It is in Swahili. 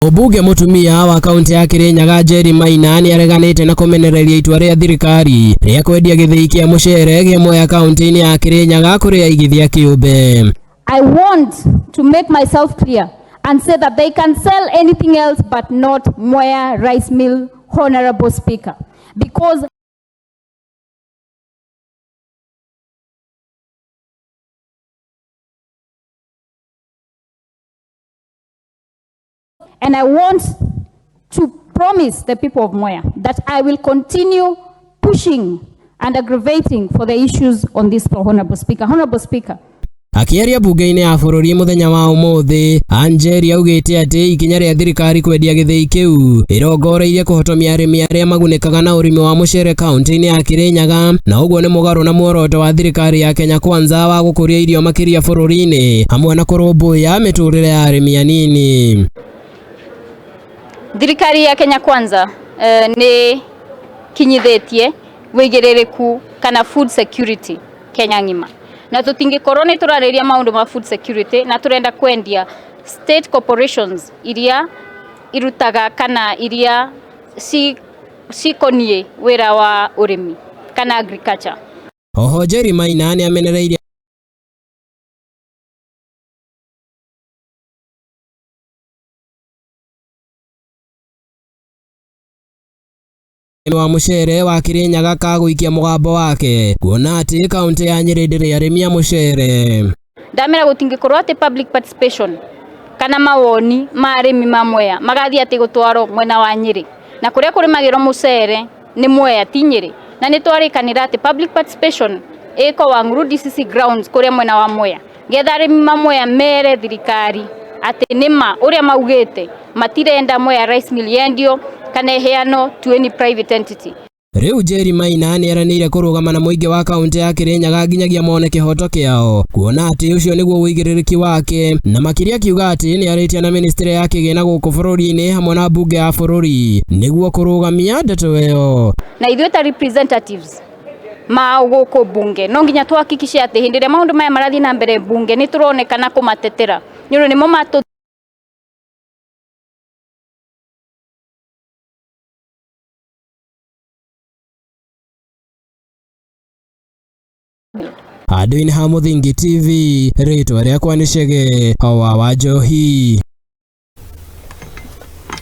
Mumbunge mutumia wa kaunti ya Kirinyaga Njeri Maina ni areganite na kumenereirie itua ria thirikari ria kwendia Githii kia mucere gia Mwea kauntiini ya Kirinyaga kuri aigithia kiumbe. I want to make myself clear and say that they can sell anything else but not Mwea rice mill, Honorable Speaker, because and I want to promise the people of Mwea that I will continue pushing and aggravating for the issues on this floor, Honorable Speaker. Honorable Speaker. Akiaria mbungeinibya ya bururi muthenya wa umuthi, Njeri augite ati ikinya ria thirikari kwendia Githii kiu irongoreirie kuhotomia arimi aria magunikaga na urimi wa mucere kauntiini ya Kirinyaga, na uguo ni mugaru na muoroto wa thirikari ya Kenya Kwanza wa gukuria irio makiria bururi-ini hamwe na kurumbuya miturire ya arimi anini. Thirikari ya Kenya Kwanza ni kinyithitie wigiririku kana food security Kenya ngima, na tutingikorwo ni turariria maundu ma food security na turenda kwendia state corporations iria irutaga kana iria cikonie wira wa urimi kana agriculture. Oho Njeri Maina ni amenereirie wa mucere wa Kirinyaga kaguikia mugambo wake kuona ati kaunti ya Nyeri ndiri arimi a mucere. Ndamera gutingikorwo ati public participation kana mawoni ma arimi ma Mwea magathi ati gutwaro mwena wa Nyeri, na kuria kurimagirwo mucere ni Mwea ti Nyeri, na ni twarikanira ati public participation iko wang'uru DCC grounds kuria mwena wa Mwea, getha arimi ma Mwea mere thirikari ati nima uria maugite matirenda Mwea rice mill yendio kana heano to any private entity. Riu Njeri Maina ni aranire kurugama na muingi wa kaunti ya Kirinyaga nginyagia mone kihoto kiao kuona ati ucio niguo wigiririki wake, na makiria akiuga ati ni aritia na ministry ya kigina guku bururi-ini hamwe na mbunge ya bururi niguo kurugamia ndeto iyo. Na ithuĩ ta representatives ma guku bunge no nginya twahakikishe ati hindi ria maundu maya marathi na mbere bunge ni turonekana kumatetera nĩũndũ nĩmo matu Handũ-inĩ ha Muthing TV, rĩtwa rĩakwa nĩ Chege wa Njohi.